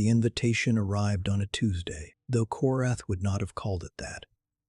The invitation arrived on a Tuesday, though Qorath would not have called it that.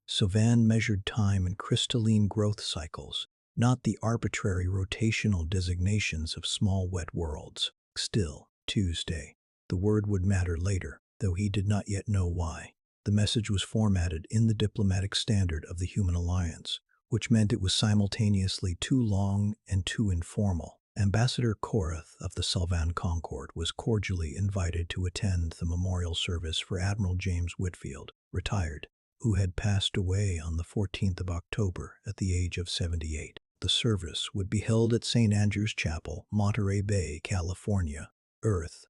Savan measured time in crystalline growth cycles, not the arbitrary rotational designations of small wet worlds. Still, Tuesday. The word would matter later, though he did not yet know why. The message was formatted in the diplomatic standard of the Human Alliance, which meant it was simultaneously too long and too informal. Ambassador Qorath of the Sylvan Concord was cordially invited to attend the memorial service for Admiral James Whitfield, retired, who had passed away on the 14th of October at the age of 78. The service would be held at St. Andrew's Chapel, Monterey Bay, California, Earth.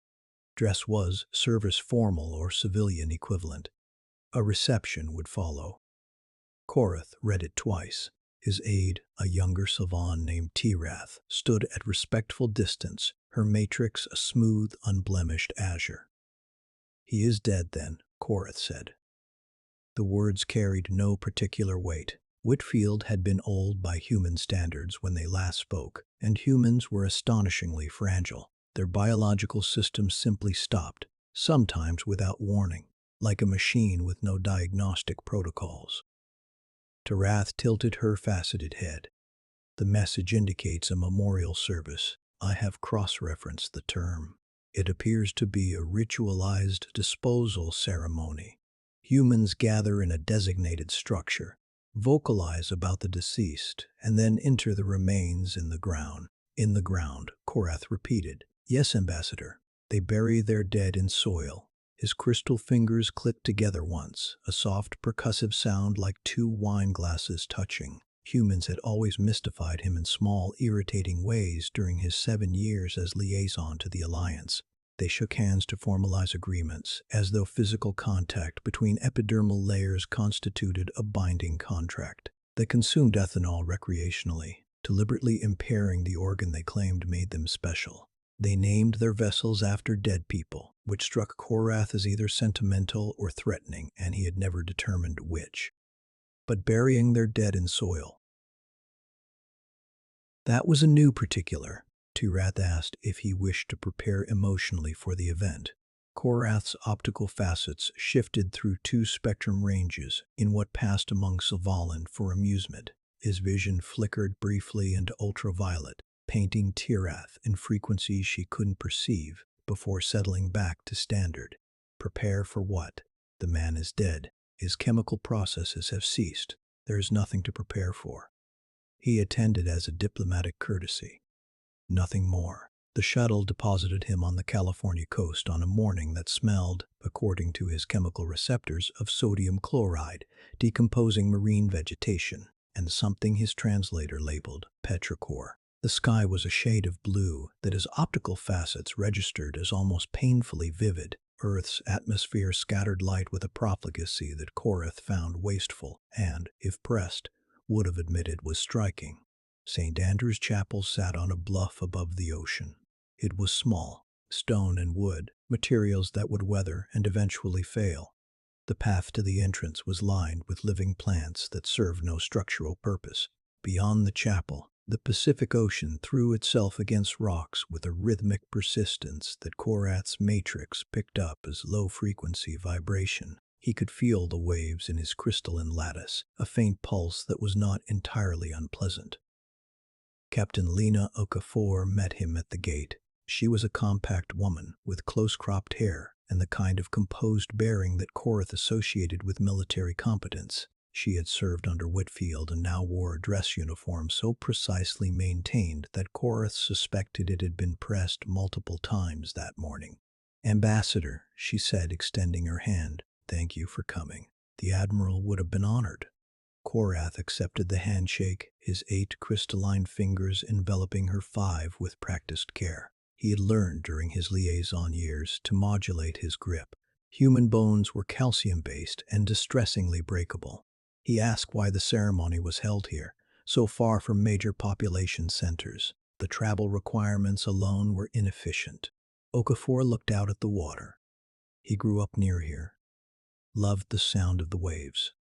Dress was service formal or civilian equivalent. A reception would follow. Qorath read it twice. His aide, a younger Savan named Qorath, stood at respectful distance, her matrix a smooth, unblemished azure. "He is dead, then," Qorath said. The words carried no particular weight. Whitfield had been old by human standards when they last spoke, and humans were astonishingly fragile. Their biological systems simply stopped, sometimes without warning, like a machine with no diagnostic protocols. Qorath tilted her faceted head. "The message indicates a memorial service. I have cross-referenced the term. It appears to be a ritualized disposal ceremony. Humans gather in a designated structure, vocalize about the deceased, and then enter the remains in the ground." "In the ground," Qorath repeated. "Yes, Ambassador. They bury their dead in soil." His crystal fingers clicked together once, a soft percussive sound like two wine glasses touching. Humans had always mystified him in small, irritating ways during his 7 years as liaison to the Alliance. They shook hands to formalize agreements, as though physical contact between epidermal layers constituted a binding contract. They consumed ethanol recreationally, deliberately impairing the organ they claimed made them special. They named their vessels after dead people, which struck Qorath as either sentimental or threatening, and he had never determined which. But burying their dead in soil. That was a new particular. Qorath asked if he wished to prepare emotionally for the event. Qorath's optical facets shifted through 2 spectrum ranges in what passed among Sylvalan for amusement. His vision flickered briefly into ultraviolet, painting Qorath in frequencies she couldn't perceive before settling back to standard. Prepare for what? The man is dead. His chemical processes have ceased. There is nothing to prepare for. He attended as a diplomatic courtesy. Nothing more. The shuttle deposited him on the California coast on a morning that smelled, according to his chemical receptors, of sodium chloride, decomposing marine vegetation, and something his translator labeled petrichor. The sky was a shade of blue that his optical facets registered as almost painfully vivid. Earth's atmosphere scattered light with a profligacy that Qorath found wasteful and, if pressed, would have admitted was striking. St. Andrew's Chapel sat on a bluff above the ocean. It was small, stone and wood, materials that would weather and eventually fail. The path to the entrance was lined with living plants that served no structural purpose. Beyond the chapel, the Pacific Ocean threw itself against rocks with a rhythmic persistence that Qorath's matrix picked up as low-frequency vibration. He could feel the waves in his crystalline lattice, a faint pulse that was not entirely unpleasant. Captain Lena Okafor met him at the gate. She was a compact woman with close-cropped hair and the kind of composed bearing that Qorath associated with military competence. She had served under Whitfield and now wore a dress uniform so precisely maintained that Qorath suspected it had been pressed multiple times that morning. "Ambassador," she said, extending her hand, "thank you for coming. The Admiral would have been honored." Qorath accepted the handshake, his 8 crystalline fingers enveloping her 5 with practiced care. He had learned during his liaison years to modulate his grip. Human bones were calcium-based and distressingly breakable. He asked why the ceremony was held here, so far from major population centers. The travel requirements alone were inefficient. Okafor looked out at the water. He grew up near here, loved the sound of the waves.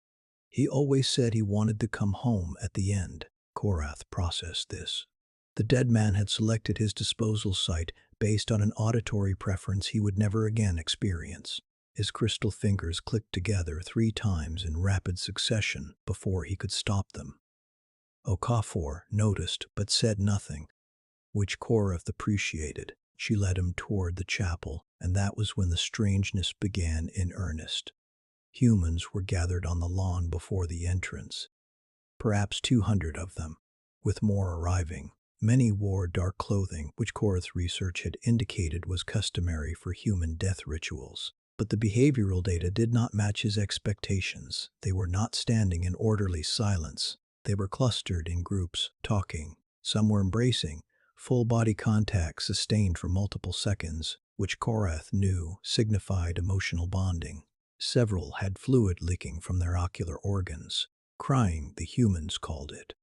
He always said he wanted to come home at the end. Qorath processed this. The dead man had selected his disposal site based on an auditory preference he would never again experience. His crystal fingers clicked together 3 times in rapid succession before he could stop them. Okafor noticed but said nothing, which Qorath appreciated. She led him toward the chapel, and that was when the strangeness began in earnest. Humans were gathered on the lawn before the entrance, perhaps 200 of them, with more arriving. Many wore dark clothing, which Qorath's research had indicated was customary for human death rituals. But the behavioral data did not match his expectations. They were not standing in orderly silence. They were clustered in groups, talking. Some were embracing, full body contact sustained for multiple seconds, which Qorath knew signified emotional bonding. Several had fluid leaking from their ocular organs. Crying, the humans called it.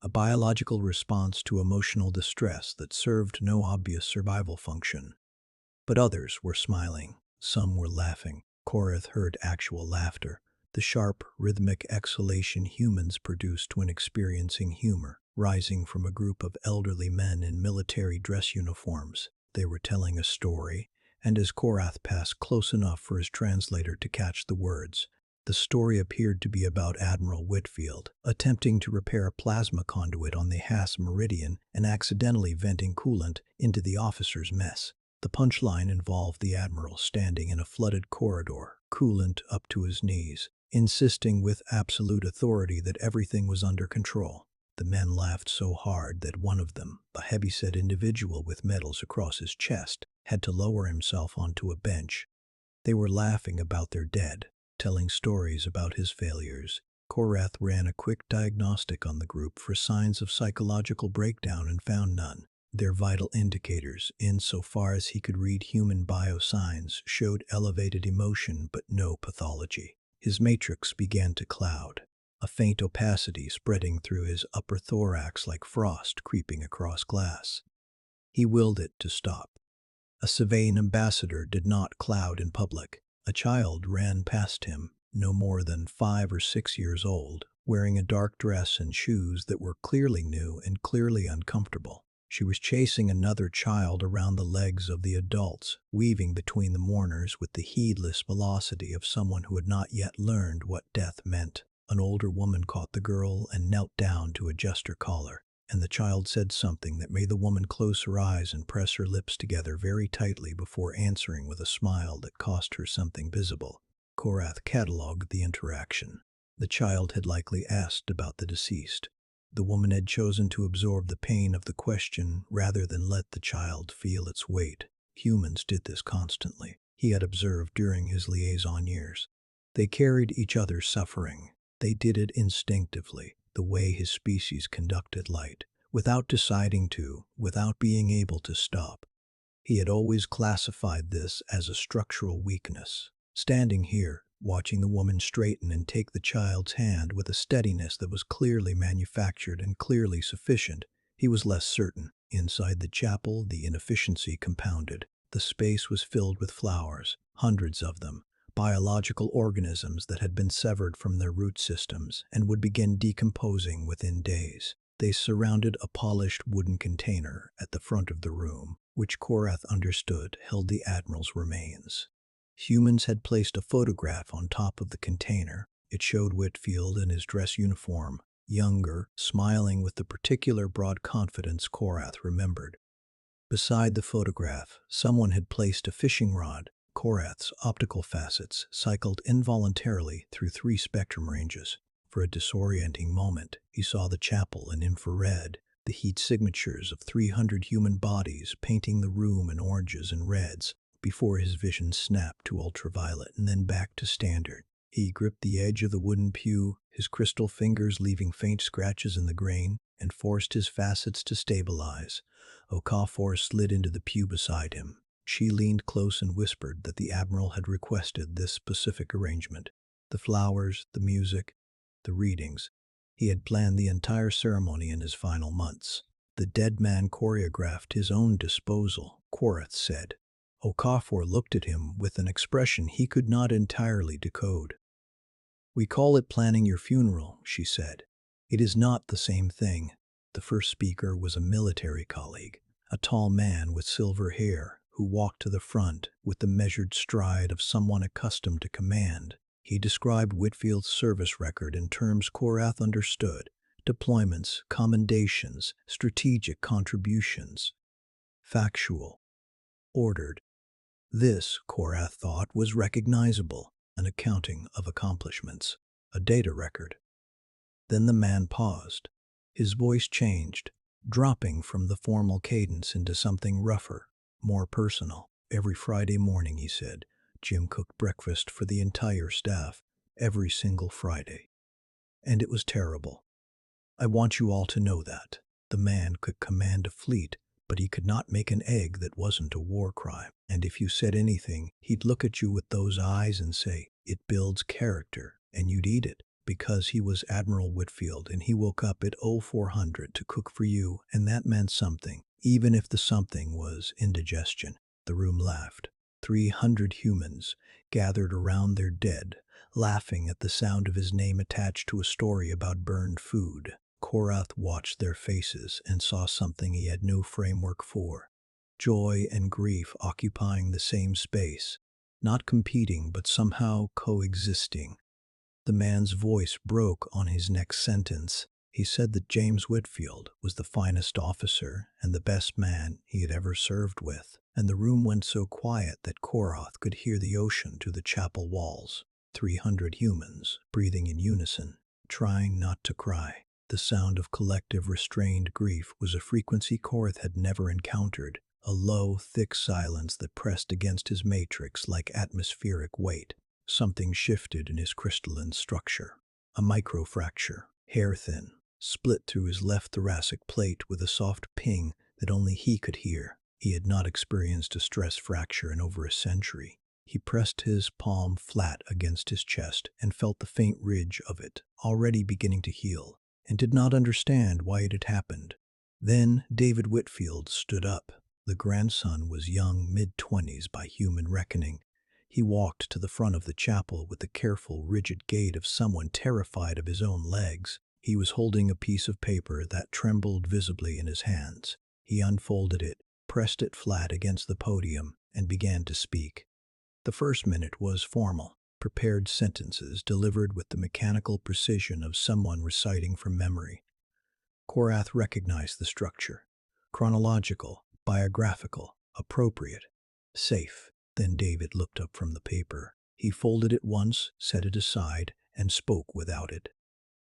A biological response to emotional distress that served no obvious survival function. But others were smiling. Some were laughing. Qorath heard actual laughter, the sharp, rhythmic exhalation humans produced when experiencing humor, rising from a group of elderly men in military dress uniforms. They were telling a story, and as Qorath passed close enough for his translator to catch the words, the story appeared to be about Admiral Whitfield attempting to repair a plasma conduit on the Haas Meridian and accidentally venting coolant into the officers' mess. The punchline involved the Admiral standing in a flooded corridor, coolant up to his knees, insisting with absolute authority that everything was under control. The men laughed so hard that one of them, a heavyset individual with medals across his chest, had to lower himself onto a bench. They were laughing about their dead, telling stories about his failures. Qorath ran a quick diagnostic on the group for signs of psychological breakdown and found none. Their vital indicators, insofar as he could read human biosigns, showed elevated emotion but no pathology. His matrix began to cloud, a faint opacity spreading through his upper thorax like frost creeping across glass. He willed it to stop. A civilian ambassador did not cloud in public. A child ran past him, no more than 5 or 6 years old, wearing a dark dress and shoes that were clearly new and clearly uncomfortable. She was chasing another child around the legs of the adults, weaving between the mourners with the heedless velocity of someone who had not yet learned what death meant. An older woman caught the girl and knelt down to adjust her collar, and the child said something that made the woman close her eyes and press her lips together very tightly before answering with a smile that cost her something visible. Qorath catalogued the interaction. The child had likely asked about the deceased. The woman had chosen to absorb the pain of the question rather than let the child feel its weight. Humans did this constantly, he had observed during his liaison years. They carried each other's suffering. They did it instinctively, the way his species conducted light, without deciding to, without being able to stop. He had always classified this as a structural weakness. Standing here, watching the woman straighten and take the child's hand with a steadiness that was clearly manufactured and clearly sufficient, he was less certain. Inside the chapel, the inefficiency compounded. The space was filled with flowers, hundreds of them, biological organisms that had been severed from their root systems and would begin decomposing within days. They surrounded a polished wooden container at the front of the room, which Qorath understood held the Admiral's remains. Humans had placed a photograph on top of the container. It showed Whitfield in his dress uniform, younger, smiling with the particular broad confidence Qorath remembered. Beside the photograph, someone had placed a fishing rod. Qorath's optical facets cycled involuntarily through 3 spectrum ranges. For a disorienting moment, he saw the chapel in infrared, the heat signatures of 300 human bodies painting the room in oranges and reds, before his vision snapped to ultraviolet and then back to standard. He gripped the edge of the wooden pew, his crystal fingers leaving faint scratches in the grain, and forced his facets to stabilize. Okafor slid into the pew beside him. She leaned close and whispered that the Admiral had requested this specific arrangement. The flowers, the music, the readings. He had planned the entire ceremony in his final months. The dead man choreographed his own disposal, Qorath said. Okafor looked at him with an expression he could not entirely decode. "We call it planning your funeral," she said. "It is not the same thing." The first speaker was a military colleague, a tall man with silver hair who walked to the front with the measured stride of someone accustomed to command. He described Whitfield's service record in terms Qorath understood: deployments, commendations, strategic contributions. Factual. Ordered. This, Qorath thought, was recognizable: an accounting of accomplishments, a data record. Then the man paused. His voice changed, dropping from the formal cadence into something rougher, more personal. Every Friday morning, he said, Jim cooked breakfast for the entire staff, every single Friday. And it was terrible. I want you all to know that. The man could command a fleet, but he could not make an egg that wasn't a war crime. And if you said anything, he'd look at you with those eyes and say, "It builds character," and you'd eat it. Because he was Admiral Whitfield and he woke up at 0400 to cook for you, and that meant something, even if the something was indigestion. The room laughed. 300 humans gathered around their dead, laughing at the sound of his name attached to a story about burned food. Qorath watched their faces and saw something he had no framework for: joy and grief occupying the same space, not competing but somehow coexisting. The man's voice broke on his next sentence. He said that James Whitfield was the finest officer and the best man he had ever served with, and the room went so quiet that Qorath could hear the ocean through the chapel walls. 300 humans, breathing in unison, trying not to cry. The sound of collective restrained grief was a frequency Qorath had never encountered, a low, thick silence that pressed against his matrix like atmospheric weight. Something shifted in his crystalline structure. A microfracture, hair-thin, split through his left thoracic plate with a soft ping that only he could hear. He had not experienced a stress fracture in over a century. He pressed his palm flat against his chest and felt the faint ridge of it, already beginning to heal, and did not understand why it had happened. Then David Whitfield stood up. The grandson was young, mid-20s by human reckoning. He walked to the front of the chapel with the careful, rigid gait of someone terrified of his own legs. He was holding a piece of paper that trembled visibly in his hands. He unfolded it, pressed it flat against the podium, and began to speak. The first minute was formal, prepared sentences delivered with the mechanical precision of someone reciting from memory. Qorath recognized the structure: chronological, biographical, appropriate, safe. Then David looked up from the paper. He folded it once, set it aside, and spoke without it.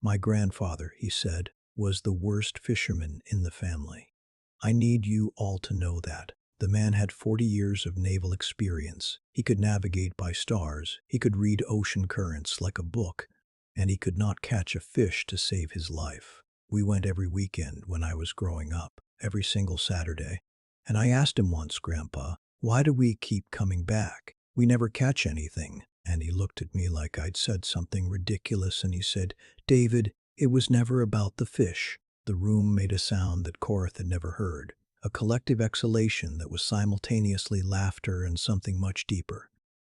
"My grandfather," he said, "was the worst fisherman in the family. I need you all to know that." The man had 40 years of naval experience. He could navigate by stars, he could read ocean currents like a book, and he could not catch a fish to save his life. We went every weekend when I was growing up, every single Saturday. And I asked him once, "Grandpa, why do we keep coming back? We never catch anything." And he looked at me like I'd said something ridiculous, and he said, "David, it was never about the fish." The room made a sound that Qorath had never heard, a collective exhalation that was simultaneously laughter and something much deeper.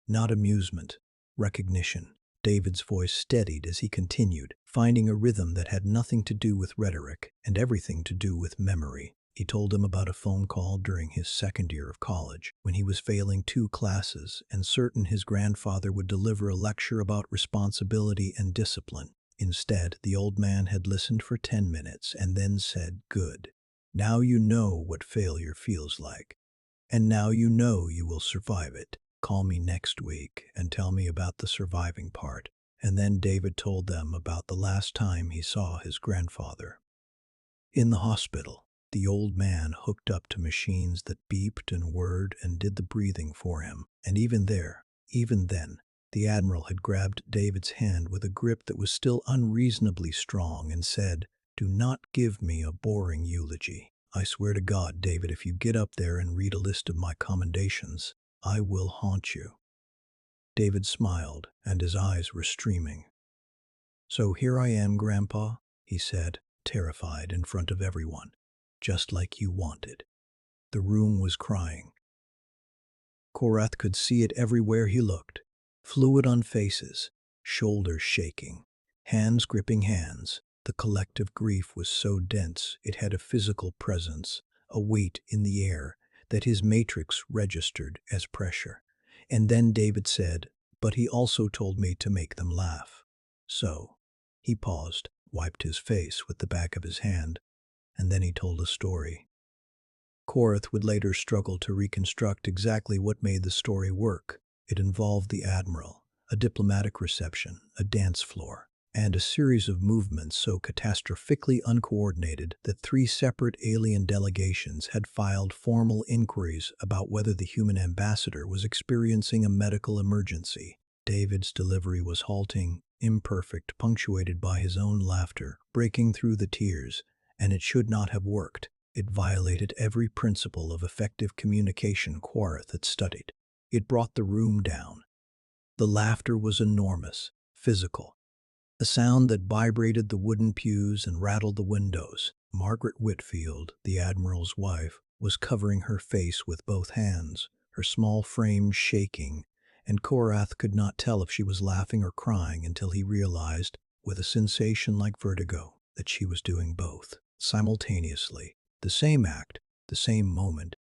Not amusement, recognition. David's voice steadied as he continued, finding a rhythm that had nothing to do with rhetoric and everything to do with memory. He told him about a phone call during his second year of college, when he was failing 2 classes and certain his grandfather would deliver a lecture about responsibility and discipline. Instead, the old man had listened for 10 minutes and then said, "Good. Now you know what failure feels like. And now you know you will survive it. Call me next week and tell me about the surviving part." And then David told them about the last time he saw his grandfather. In the hospital. The old man hooked up to machines that beeped and whirred and did the breathing for him. And even then, the admiral had grabbed David's hand with a grip that was still unreasonably strong and said, "Do not give me a boring eulogy. I swear to God, David, if you get up there and read a list of my commendations, I will haunt you." David smiled, and his eyes were streaming. "So here I am, Grandpa," he said, terrified in front of everyone. "Just like you wanted." The room was crying. Qorath could see it everywhere he looked. Fluid on faces, shoulders shaking, hands gripping hands. The collective grief was so dense it had a physical presence, a weight in the air that his matrix registered as pressure. And then David said, "But he also told me to make them laugh." So, he paused, wiped his face with the back of his hand, and then he told a story. Qorath would later struggle to reconstruct exactly what made the story work. It involved the admiral, a diplomatic reception, a dance floor, and a series of movements so catastrophically uncoordinated that 3 separate alien delegations had filed formal inquiries about whether the human ambassador was experiencing a medical emergency. David's delivery was halting, imperfect, punctuated by his own laughter, breaking through the tears, and it should not have worked. It violated every principle of effective communication Qorath had studied. It brought the room down. The laughter was enormous, physical, a sound that vibrated the wooden pews and rattled the windows. Margaret Whitfield, the admiral's wife, was covering her face with both hands, her small frame shaking, and Qorath could not tell if she was laughing or crying until he realized, with a sensation like vertigo, that she was doing both simultaneously. The same act, the same moment.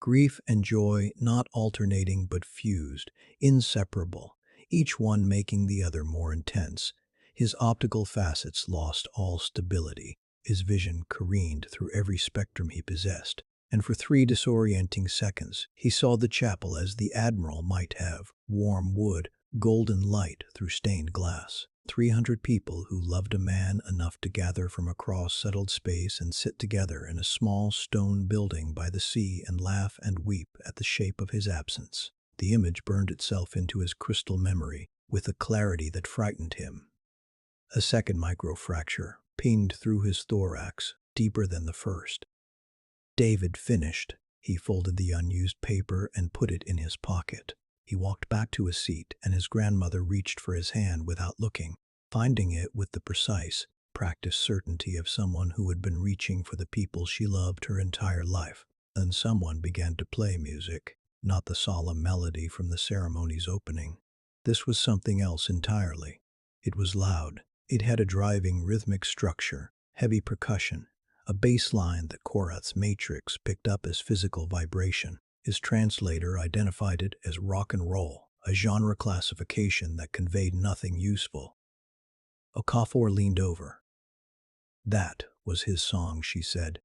Grief and joy not alternating but fused, inseparable, each one making the other more intense. His optical facets lost all stability. His vision careened through every spectrum he possessed, and for 3 disorienting seconds he saw the chapel as the admiral might have: warm wood, golden light through stained glass. 300 people who loved a man enough to gather from across settled space and sit together in a small stone building by the sea and laugh and weep at the shape of his absence. The image burned itself into his crystal memory with a clarity that frightened him. A second microfracture pinned through his thorax, deeper than the first. David finished. He folded the unused paper and put it in his pocket. He walked back to his seat, and his grandmother reached for his hand without looking, finding it with the precise, practiced certainty of someone who had been reaching for the people she loved her entire life. Then someone began to play music, not the solemn melody from the ceremony's opening. This was something else entirely. It was loud. It had a driving rhythmic structure, heavy percussion, a bass line that Qorath's matrix picked up as physical vibration. His translator identified it as rock and roll, a genre classification that conveyed nothing useful. Okafor leaned over. "That was his song," she said.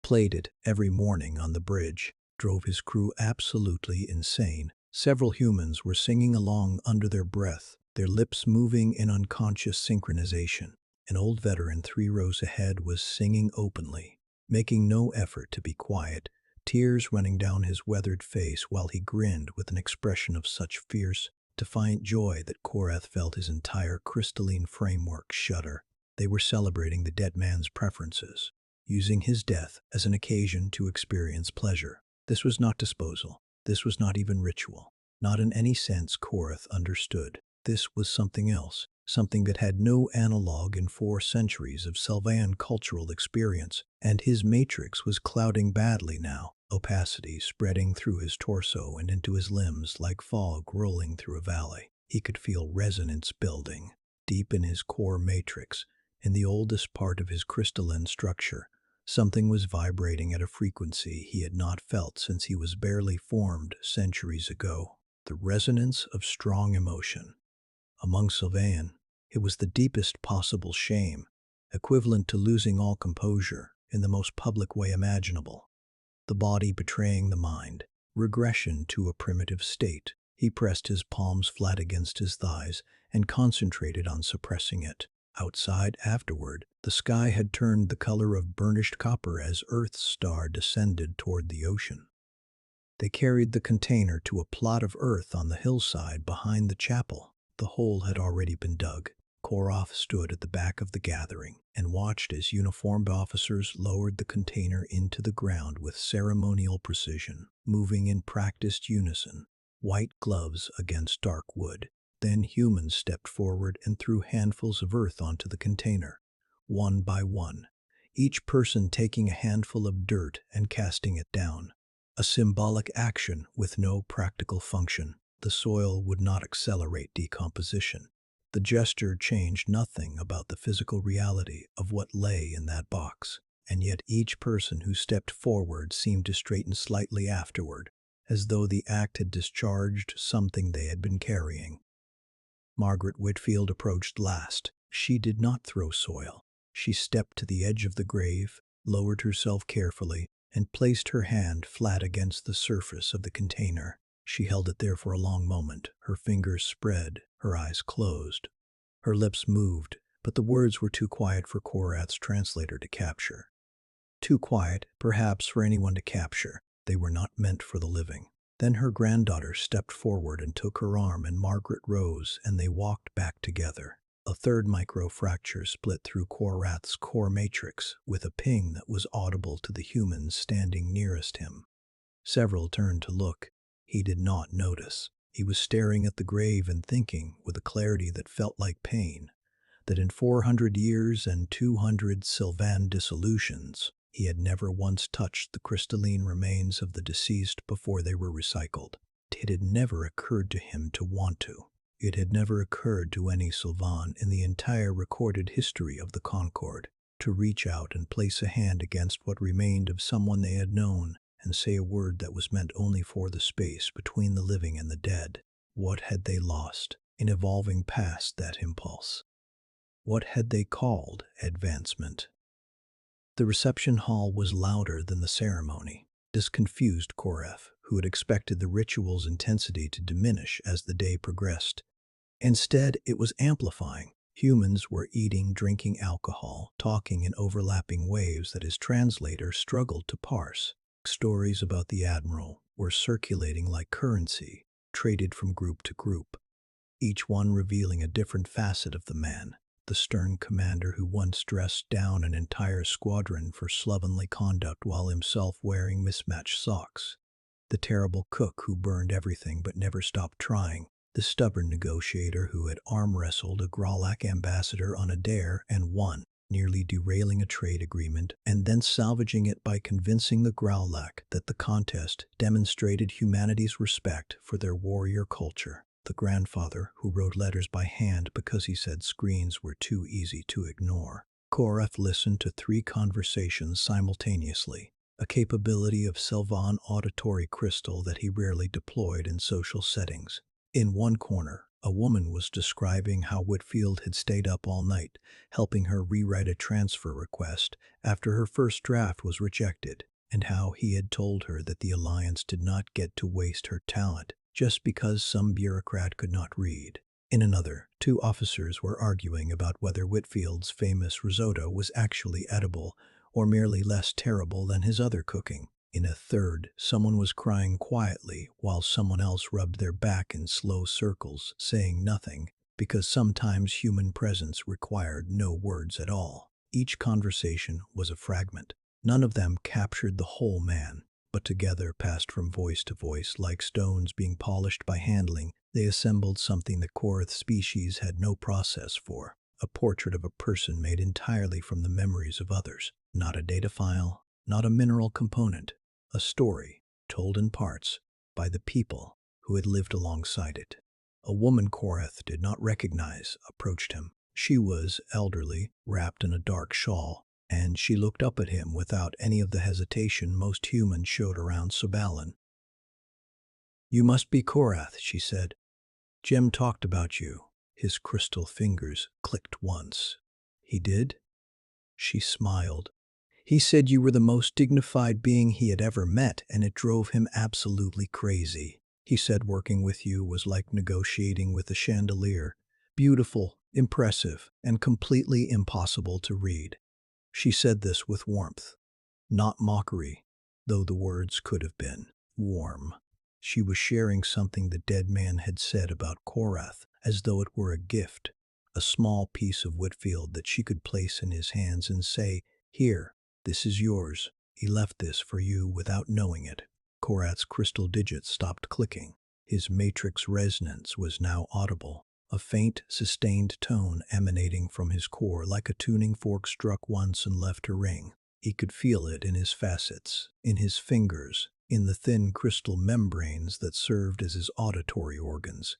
"Played it every morning on the bridge. Drove his crew absolutely insane. Several humans were singing along under their breath, their lips moving in unconscious synchronization. An old veteran 3 rows ahead was singing openly, making no effort to be quiet, tears running down his weathered face while he grinned with an expression of such fierce, defiant joy that Qorath felt his entire crystalline framework shudder. They were celebrating the dead man's preferences, using his death as an occasion to experience pleasure. This was not disposal. This was not even ritual. Not in any sense Qorath understood. This was something else, something that had no analog in 4 centuries of Sylvan cultural experience, and his matrix was clouding badly now, opacity spreading through his torso and into his limbs like fog rolling through a valley. He could feel resonance building, deep in his core matrix, in the oldest part of his crystalline structure. Something was vibrating at a frequency he had not felt since he was barely formed centuries ago. The resonance of strong emotion. Among Sylvan, it was the deepest possible shame, equivalent to losing all composure in the most public way imaginable. The body betraying the mind, regression to a primitive state. He pressed his palms flat against his thighs and concentrated on suppressing it. Outside, afterward, the sky had turned the color of burnished copper as Earth's star descended toward the ocean. They carried the container to a plot of earth on the hillside behind the chapel. The hole had already been dug. Qorath stood at the back of the gathering and watched as uniformed officers lowered the container into the ground with ceremonial precision, moving in practiced unison, white gloves against dark wood. Then humans stepped forward and threw handfuls of earth onto the container, one by one, each person taking a handful of dirt and casting it down. A symbolic action with no practical function. The soil would not accelerate decomposition. The gesture changed nothing about the physical reality of what lay in that box. and yet each person who stepped forward seemed to straighten slightly afterward, as though the act had discharged something they had been carrying. Margaret Whitfield approached last. She did not throw soil. She stepped to the edge of the grave, lowered herself carefully, and placed her hand flat against the surface of the container. She held it there for a long moment, her fingers spread, her eyes closed. Her lips moved, but the words were too quiet for Qorath's translator to capture. Too quiet, perhaps, for anyone to capture. They were not meant for the living. Then her granddaughter stepped forward and took her arm, and Margaret rose, and they walked back together. A third microfracture split through Qorath's core matrix with a ping that was audible to the humans standing nearest him. Several turned to look. He did not notice. He was staring at the grave and thinking, with a clarity that felt like pain, that in 400 years and 200 Sylvan dissolutions, he had never once touched the crystalline remains of the deceased before they were recycled. It had never occurred to him to want to. It had never occurred to any Sylvan in the entire recorded history of the Concord to reach out and place a hand against what remained of someone they had known and say a word that was meant only for the space between the living and the dead. What had they lost in evolving past that impulse? What had they called advancement? The reception hall was louder than the ceremony. This confused Qorath, who had expected the ritual's intensity to diminish as the day progressed. Instead, it was amplifying. Humans were eating, drinking alcohol, talking in overlapping waves that his translator struggled to parse. Stories about the admiral were circulating like currency, traded from group to group, each one revealing a different facet of the man. The stern commander who once dressed down an entire squadron for slovenly conduct while himself wearing mismatched socks. The terrible cook who burned everything but never stopped trying. The stubborn negotiator who had arm-wrestled a Galactic ambassador on a dare and won, nearly derailing a trade agreement and then salvaging it by convincing the Galactic that the contest demonstrated humanity's respect for their warrior culture. The grandfather who wrote letters by hand because he said screens were too easy to ignore. Qorath listened to 3 conversations simultaneously, a capability of Sylvan auditory crystal that he rarely deployed in social settings. In one corner, a woman was describing how Whitfield had stayed up all night, helping her rewrite a transfer request after her first draft was rejected, and how he had told her that the Alliance did not get to waste her talent just because some bureaucrat could not read. In another, 2 officers were arguing about whether Whitfield's famous risotto was actually edible or merely less terrible than his other cooking. In a third, someone was crying quietly while someone else rubbed their back in slow circles, saying nothing, because sometimes human presence required no words at all. Each conversation was a fragment. None of them captured the whole man, but together passed from voice to voice like stones being polished by handling. They assembled something the Qorath species had no process for, a portrait of a person made entirely from the memories of others. Not a data file, not a mineral component, a story, told in parts, by the people who had lived alongside it. A woman Qorath did not recognize approached him. She was elderly, wrapped in a dark shawl, and she looked up at him without any of the hesitation most humans showed around Sobalin. "You must be Qorath," she said. "Jem talked about you." His crystal fingers clicked once. "He did?" She smiled. "He said you were the most dignified being he had ever met, and it drove him absolutely crazy. He said working with you was like negotiating with a chandelier. Beautiful, impressive, and completely impossible to read." She said this with warmth, not mockery, though the words could have been warm. She was sharing something the dead man had said about Qorath, as though it were a gift, a small piece of Whitfield that she could place in his hands and say, "Here, this is yours. He left this for you without knowing it." Qorath's crystal digits stopped clicking. His matrix resonance was now audible, a faint, sustained tone emanating from his core like a tuning fork struck once and left a ring. He could feel it in his facets, in his fingers, in the thin crystal membranes that served as his auditory organs.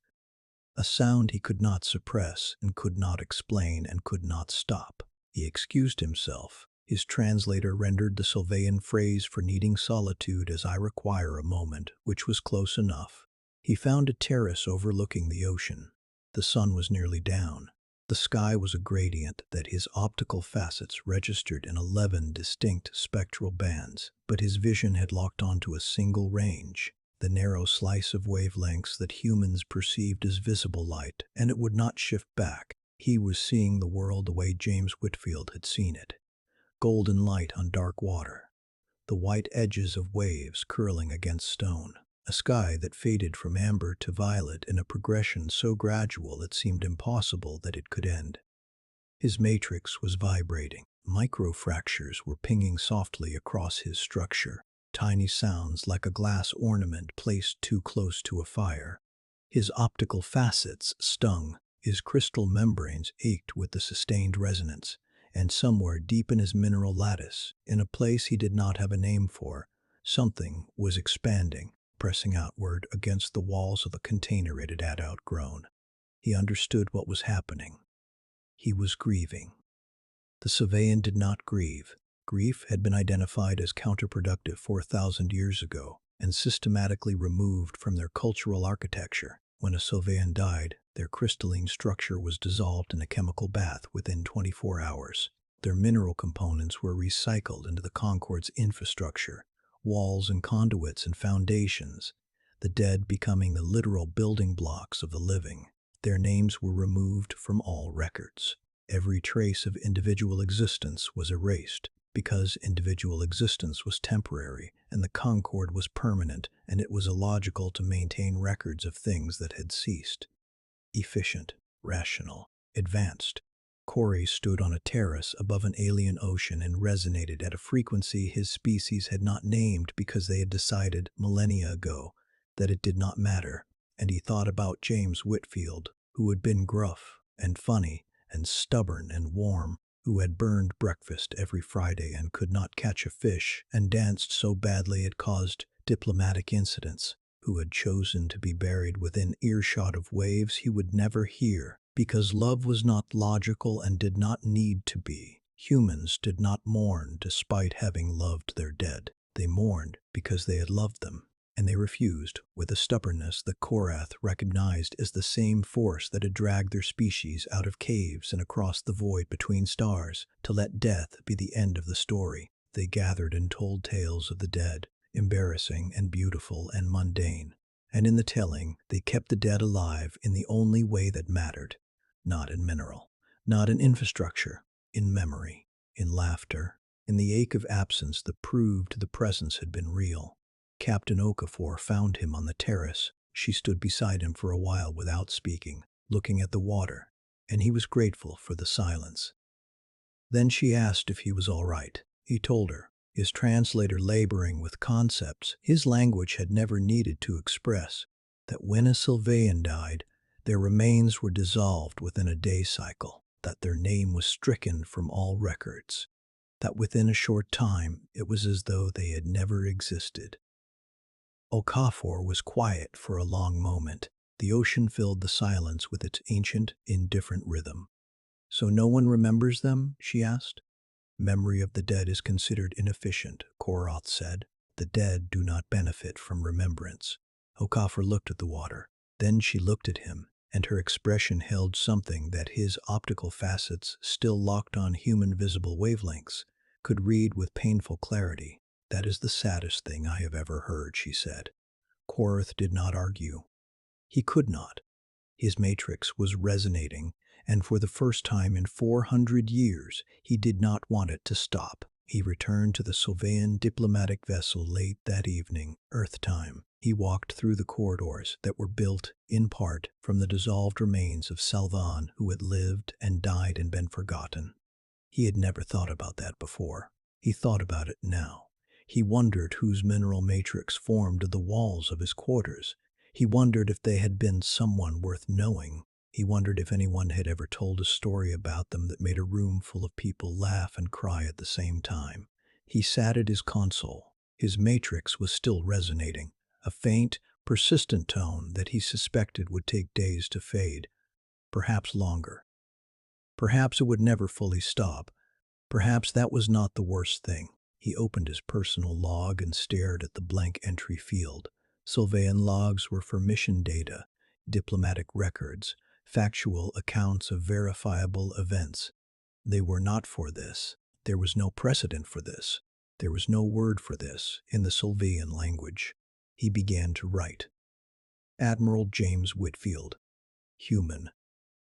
A sound he could not suppress and could not explain and could not stop. He excused himself. His translator rendered the Sylvean phrase for needing solitude as "I require a moment," which was close enough. He found a terrace overlooking the ocean. The sun was nearly down. The sky was a gradient that his optical facets registered in 11 distinct spectral bands, but his vision had locked onto a single range, the narrow slice of wavelengths that humans perceived as visible light, and it would not shift back. He was seeing the world the way James Whitfield had seen it. Golden light on dark water, the white edges of waves curling against stone, a sky that faded from amber to violet in a progression so gradual it seemed impossible that it could end. His matrix was vibrating. Microfractures were pinging softly across his structure, tiny sounds like a glass ornament placed too close to a fire. His optical facets stung, his crystal membranes ached with the sustained resonance, and somewhere deep in his mineral lattice, in a place he did not have a name for, something was expanding, pressing outward against the walls of a container it had outgrown. He understood what was happening. He was grieving. The Sylvean did not grieve. Grief had been identified as counterproductive 4,000 years ago and systematically removed from their cultural architecture. When a Sylvean died, their crystalline structure was dissolved in a chemical bath within 24 hours. Their mineral components were recycled into the Concord's infrastructure, walls and conduits and foundations, the dead becoming the literal building blocks of the living. Their names were removed from all records. Every trace of individual existence was erased, because individual existence was temporary and the Concord was permanent, and it was illogical to maintain records of things that had ceased. Efficient, rational, advanced. Qorath stood on a terrace above an alien ocean and resonated at a frequency his species had not named because they had decided millennia ago that it did not matter, and he thought about James Whitfield, who had been gruff and funny and stubborn and warm, who had burned breakfast every Friday and could not catch a fish and danced so badly it caused diplomatic incidents, who had chosen to be buried within earshot of waves he would never hear, because love was not logical and did not need to be. Humans did not mourn despite having loved their dead. They mourned because they had loved them, and they refused, with a stubbornness that Qorath recognized as the same force that had dragged their species out of caves and across the void between stars, to let death be the end of the story. They gathered and told tales of the dead, embarrassing and beautiful and mundane, and in the telling they kept the dead alive in the only way that mattered, not in mineral, not in infrastructure, in memory, in laughter, in the ache of absence that proved the presence had been real. Captain Okafor found him on the terrace. She stood beside him for a while without speaking, looking at the water, and he was grateful for the silence. Then she asked if he was all right. He told her, his translator laboring with concepts his language had never needed to express, that when a Sylvean died, their remains were dissolved within a day cycle, that their name was stricken from all records, that within a short time it was as though they had never existed. Okafor was quiet for a long moment. The ocean filled the silence with its ancient, indifferent rhythm. "So no one remembers them?" she asked. "Memory of the dead is considered inefficient," Qorath said. "The dead do not benefit from remembrance." Okafor looked at the water. Then she looked at him, and her expression held something that his optical facets, still locked on human visible wavelengths, could read with painful clarity. "That is the saddest thing I have ever heard," she said. Qorath did not argue. He could not. His matrix was resonating, and for the first time in 400 years, he did not want it to stop. He returned to the Sylvean diplomatic vessel late that evening, Earth time. He walked through the corridors that were built, in part, from the dissolved remains of Salvan who had lived and died and been forgotten. He had never thought about that before. He thought about it now. He wondered whose mineral matrix formed the walls of his quarters. He wondered if they had been someone worth knowing. He wondered if anyone had ever told a story about them that made a room full of people laugh and cry at the same time. He sat at his console. His matrix was still resonating, a faint, persistent tone that he suspected would take days to fade, perhaps longer. Perhaps it would never fully stop, Perhaps that was not the worst thing. He opened his personal log and stared at the blank entry field. Sylvean logs were for mission data, diplomatic records, factual accounts of verifiable events. They were not for this. There was no precedent for this. There was no word for this in the Sylvean language. He began to write. Admiral James Whitfield, human,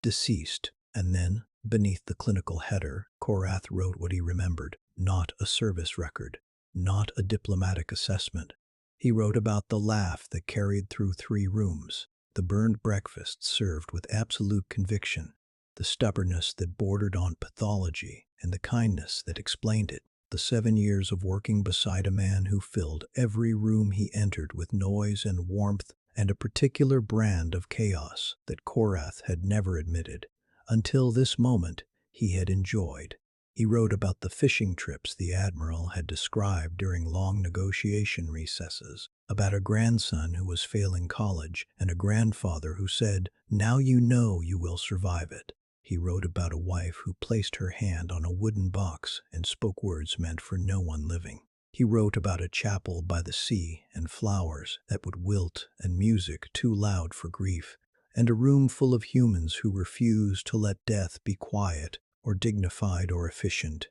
deceased, and then, beneath the clinical header, Qorath wrote what he remembered, not a service record, not a diplomatic assessment. He wrote about the laugh that carried through 3 rooms, the burned breakfast served with absolute conviction, the stubbornness that bordered on pathology, and the kindness that explained it. The 7 years of working beside a man who filled every room he entered with noise and warmth and a particular brand of chaos that Qorath had never admitted. Until this moment, he had enjoyed. He wrote about the fishing trips the admiral had described during long negotiation recesses, about a grandson who was failing college and a grandfather who said, "Now you know you will survive it." He wrote about a wife who placed her hand on a wooden box and spoke words meant for no one living. He wrote about a chapel by the sea and flowers that would wilt and music too loud for grief, and a room full of humans who refused to let death be quiet or dignified or efficient.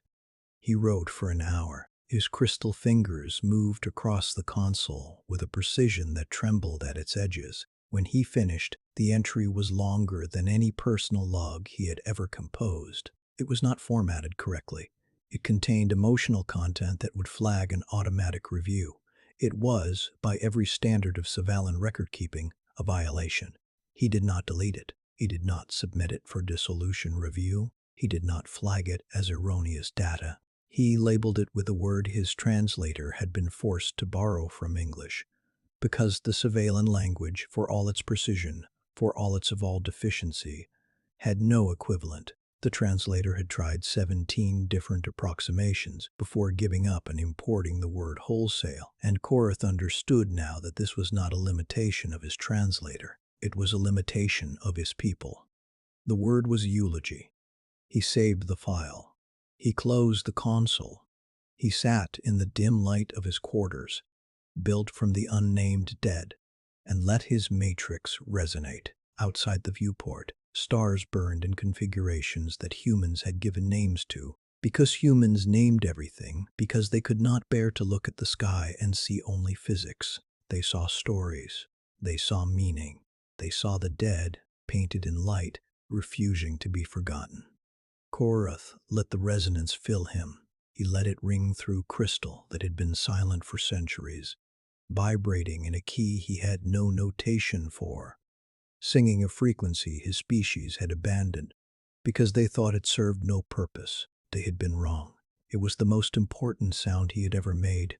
He wrote for an hour. His crystal fingers moved across the console with a precision that trembled at its edges. When he finished, the entry was longer than any personal log he had ever composed. It was not formatted correctly. It contained emotional content that would flag an automatic review. It was, by every standard of Sylvean record-keeping, a violation. He did not delete it. He did not submit it for dissolution review. He did not flag it as erroneous data. He labeled it with a word his translator had been forced to borrow from English. Because the Sylvean language, for all its precision, for all its evolved efficiency, had no equivalent. The translator had tried 17 different approximations before giving up and importing the word wholesale, and Qorath understood now that this was not a limitation of his translator. It was a limitation of his people. The word was eulogy. He saved the file. He closed the console. He sat in the dim light of his quarters, built from the unnamed dead, and let his matrix resonate. Outside the viewport, stars burned in configurations that humans had given names to. Because humans named everything, because they could not bear to look at the sky and see only physics. They saw stories. They saw meaning. They saw the dead, painted in light, refusing to be forgotten. Qorath let the resonance fill him. He let it ring through crystal that had been silent for centuries, vibrating in a key he had no notation for, singing a frequency his species had abandoned because they thought it served no purpose. They had been wrong. It was the most important sound he had ever made.